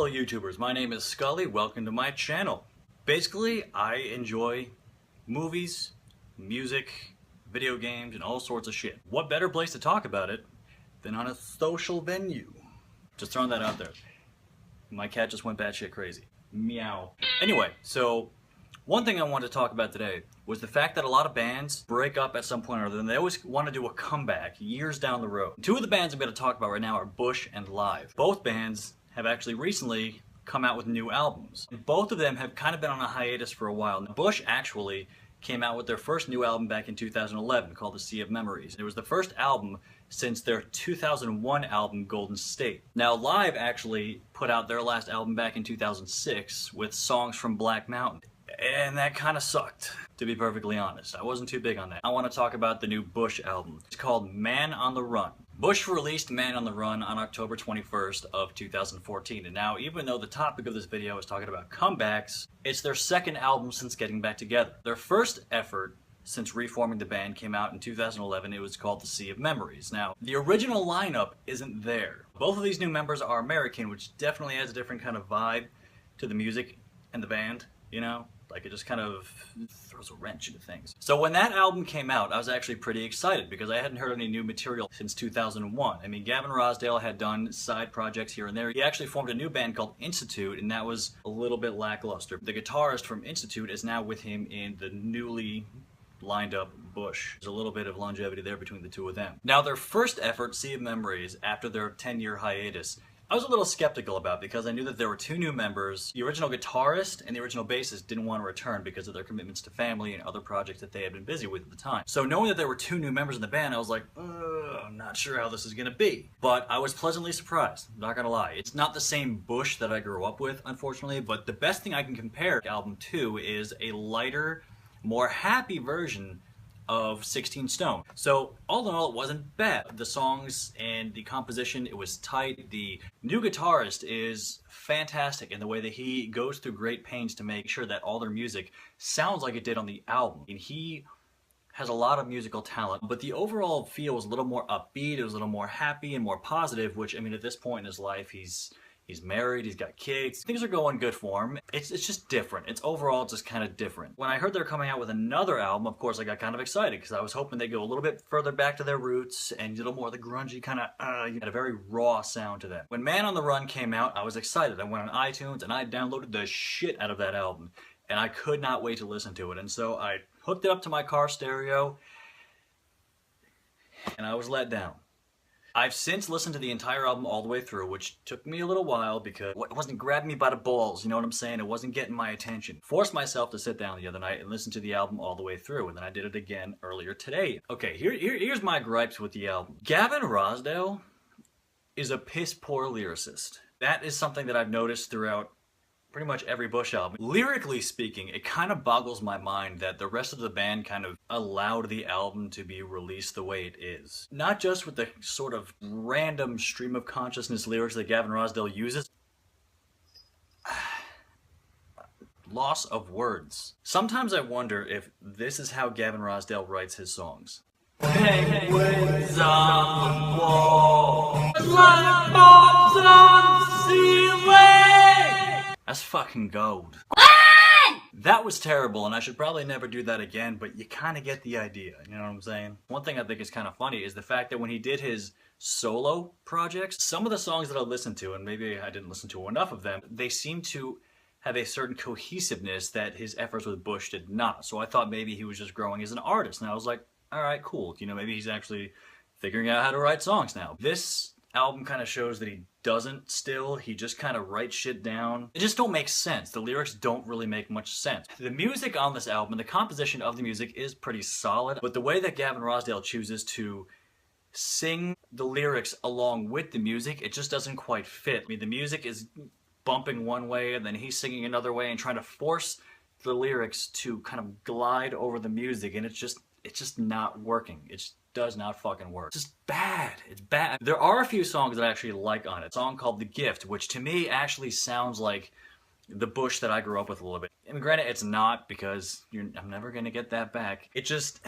fellow YouTubers, my name is Scully, welcome to my channel. Basically, I enjoy movies, music, video games, and all sorts of shit. What better place to talk about it than on a social venue? Just throwing that out there. My cat just went batshit crazy. Meow. Anyway, so one thing I wanted to talk about today was the fact that a lot of bands break up at some point or other, and they always want to do a comeback years down the road. Two of the bands I'm going to talk about right now are Bush and LiVE. Both bands have actually recently come out with new albums. Both of them have kind of been on a hiatus for a while. Bush actually came out with their first new album back in 2011 called The Sea of Memories. It was the first album since their 2001 album Golden State. Now LiVE actually put out their last album back in 2006 with songs from Black Mountain. And that kind of sucked, to be perfectly honest. I wasn't too big on that. I want to talk about the new Bush album. It's called Man on the Run. Bush released Man on the Run on October 21st of 2014. And now, even though the topic of this video is talking about comebacks, it's their second album since getting back together. Their first effort since reforming the band came out in 2011. It was called The Sea of Memories. Now, the original lineup isn't there. Both of these new members are American, which definitely adds a different kind of vibe to the music and the band, you know? Like, it just kind of throws a wrench into things. So when that album came out, I was actually pretty excited because I hadn't heard any new material since 2001. I mean, Gavin Rossdale had done side projects here and there. He actually formed a new band called Institute, and that was a little bit lackluster. The guitarist from Institute is now with him in the newly lined up Bush. There's a little bit of longevity there between the two of them. Now, their first effort, Sea of Memories, after their 10-year hiatus, I was a little skeptical about because I knew that there were two new members. The original guitarist and the original bassist didn't want to return because of their commitments to family and other projects that they had been busy with at the time. So knowing that there were two new members in the band, I was like, I'm not sure how this is going to be. But I was pleasantly surprised, not gonna lie. It's not the same Bush that I grew up with, unfortunately, but the best thing I can compare album 2 is a lighter, more happy version of 16 Stone. So all in all, it wasn't bad. The songs and the composition, it was tight. The new guitarist is fantastic in the way that he goes through great pains to make sure that all their music sounds like it did on the album. And he has a lot of musical talent, but the overall feel was a little more upbeat, it was a little more happy and more positive, which, I mean, at this point in his life, he's married, he's got kids, things are going good for him. It's just different. It's overall just kind of different. When I heard they're coming out with another album, of course I got kind of excited because I was hoping they'd go a little bit further back to their roots and a little more of the grungy kind of, had a very raw sound to them. When Man on the Run came out, I was excited. I went on iTunes and I downloaded the shit out of that album and I could not wait to listen to it. And so I hooked it up to my car stereo and I was let down. I've since listened to the entire album all the way through, which took me a little while because it wasn't grabbing me by the balls, you know what I'm saying? It wasn't getting my attention. Forced myself to sit down the other night and listen to the album all the way through, and then I did it again earlier today. Okay, here's my gripes with the album. Gavin Rossdale is a piss-poor lyricist. That is something that I've noticed throughout pretty much every Bush album. Lyrically speaking, it kind of boggles my mind that the rest of the band kind of allowed the album to be released the way it is. Not just with the sort of random stream of consciousness lyrics that Gavin Rossdale uses. Loss of words. Sometimes I wonder if this is how Gavin Rossdale writes his songs. Penguins on the wall, light bulbs on the ceiling. That's fucking gold. That was terrible, and I should probably never do that again, but you kind of get the idea, you know what I'm saying? One thing I think is kind of funny is the fact that when he did his solo projects, some of the songs that I listened to, and maybe I didn't listen to enough of them, they seem to have a certain cohesiveness that his efforts with Bush did not. So I thought maybe he was just growing as an artist, and I was like, all right, cool. You know, maybe he's actually figuring out how to write songs now. This album kind of shows that he doesn't still. He just kind of writes shit down. It just don't make sense. The lyrics don't really make much sense. The music on this album, the composition of the music is pretty solid, but the way that Gavin Rossdale chooses to sing the lyrics along with the music, it just doesn't quite fit. I mean, the music is bumping one way and then he's singing another way and trying to force the lyrics to kind of glide over the music, and it's just not working. It does not fucking work. It's just bad. It's bad. There are a few songs that I actually like on it. A song called The Gift, which to me actually sounds like the Bush that I grew up with a little bit. I mean, granted, it's not because I'm never gonna get that back. It just,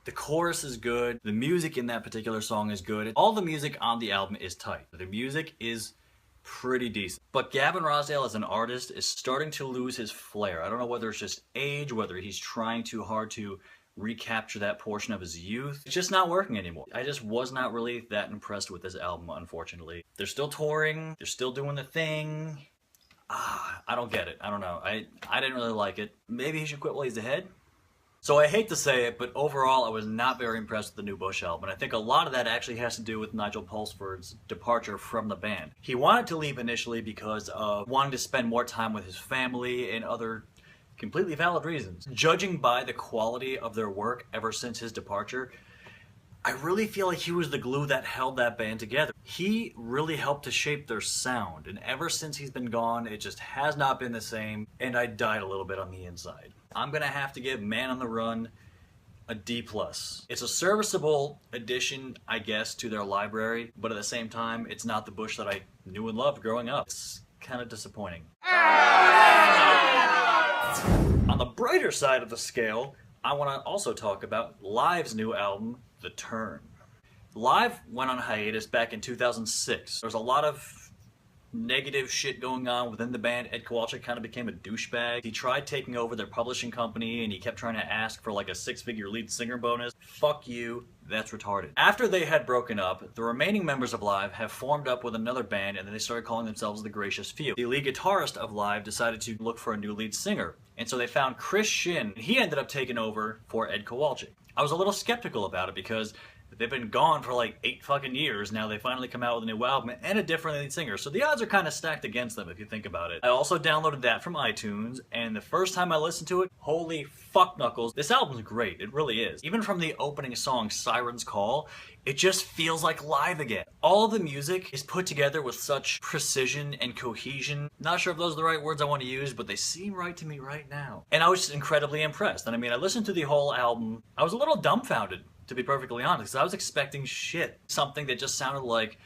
the chorus is good. The music in that particular song is good. All the music on the album is tight. The music is pretty decent. But Gavin Rossdale as an artist is starting to lose his flair. I don't know whether it's just age, whether he's trying too hard to recapture that portion of his youth. It's just not working anymore. I just was not really that impressed with this album, unfortunately. They're still touring, they're still doing the thing. I don't get it. I don't know. I didn't really like it. Maybe he should quit while he's ahead? So I hate to say it, but overall I was not very impressed with the new Bush album, and I think a lot of that actually has to do with Nigel Pulsford's departure from the band. He wanted to leave initially because of wanting to spend more time with his family and other completely valid reasons. Judging by the quality of their work ever since his departure, I really feel like he was the glue that held that band together. He really helped to shape their sound, and ever since he's been gone, it just has not been the same, and I died a little bit on the inside. I'm gonna have to give Man on the Run a D+. It's a serviceable addition, I guess, to their library, but at the same time, it's not the Bush that I knew and loved growing up. It's kind of disappointing. On the brighter side of the scale, I want to also talk about LiVE's new album, The Turn. LiVE went on hiatus back in 2006. There was a lot of negative shit going on within the band. Ed Kowalczyk kind of became a douchebag. He tried taking over their publishing company and he kept trying to ask for like a 6-figure lead singer bonus. Fuck you, that's retarded. After they had broken up, the remaining members of LiVE have formed up with another band and then they started calling themselves the Gracious Few. The lead guitarist of LiVE decided to look for a new lead singer, and so they found Chris Shin. He ended up taking over for Ed Kowalczyk. I was a little skeptical about it because they've been gone for like 8 fucking years. Now they finally come out with a new album and a different lead singer. So the odds are kind of stacked against them if you think about it. I also downloaded that from iTunes, and the first time I listened to it, holy fuck knuckles, this album's great. It really is. Even from the opening song, Siren's Call, it just feels like LiVE again. All of the music is put together with such precision and cohesion. Not sure if those are the right words I want to use, but they seem right to me right now. And I was just incredibly impressed. And I mean, I listened to the whole album. I was a little dumbfounded, to be perfectly honest, because I was expecting shit. Something that just sounded like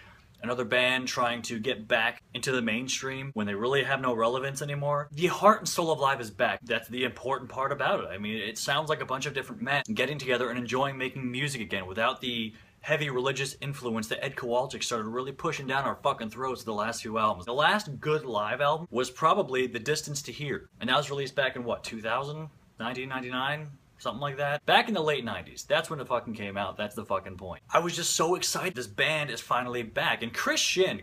another band trying to get back into the mainstream when they really have no relevance anymore. The heart and soul of LiVE is back. That's the important part about it. I mean, it sounds like a bunch of different men getting together and enjoying making music again without the heavy religious influence that Ed Kowalczyk started really pushing down our fucking throats the last few albums. The last good LiVE album was probably The Distance to Here, and that was released back in what, 2000? 1999? Something like that. Back in the late 90s. That's when it fucking came out. That's the fucking point. I was just so excited. This band is finally back. And Chris Shin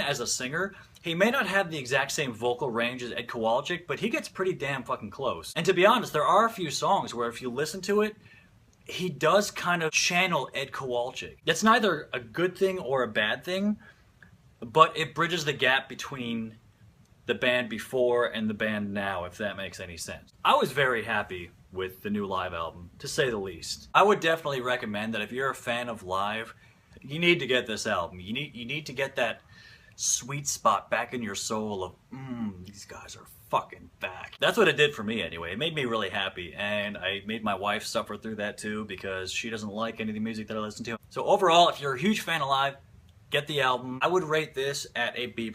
as a singer, he may not have the exact same vocal range as Ed Kowalczyk, but he gets pretty damn fucking close. And to be honest, there are a few songs where if you listen to it, he does kind of channel Ed Kowalczyk. That's neither a good thing or a bad thing, but it bridges the gap between the band before and the band now, if that makes any sense. I was very happy with the new LiVE album, to say the least. I would definitely recommend that if you're a fan of LiVE, you need to get this album. You need to get that sweet spot back in your soul of, these guys are fucking back. That's what it did for me anyway. It made me really happy, and I made my wife suffer through that too because she doesn't like any of the music that I listen to. So overall, if you're a huge fan of LiVE, get the album. I would rate this at a B+.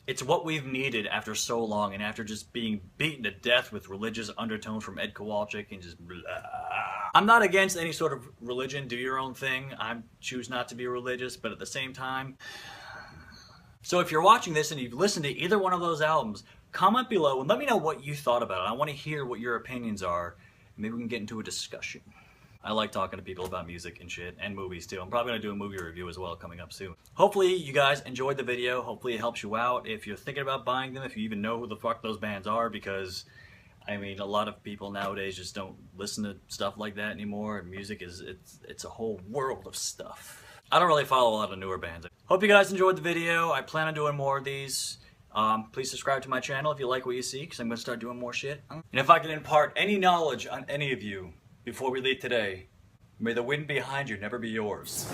It's what we've needed after so long and after just being beaten to death with religious undertones from Ed Kowalczyk and just blah. I'm not against any sort of religion. Do your own thing. I choose not to be religious, but at the same time. So if you're watching this and you've listened to either one of those albums, comment below and let me know what you thought about it. I want to hear what your opinions are. Maybe we can get into a discussion. I like talking to people about music and shit, and movies too. I'm probably going to do a movie review as well coming up soon. Hopefully you guys enjoyed the video. Hopefully it helps you out. If you're thinking about buying them, if you even know who the fuck those bands are, because, I mean, a lot of people nowadays just don't listen to stuff like that anymore, and music is, it's a whole world of stuff. I don't really follow a lot of newer bands. Hope you guys enjoyed the video. I plan on doing more of these. Please subscribe to my channel if you like what you see, because I'm going to start doing more shit. And if I can impart any knowledge on any of you before we leave today, may the wind behind you never be yours.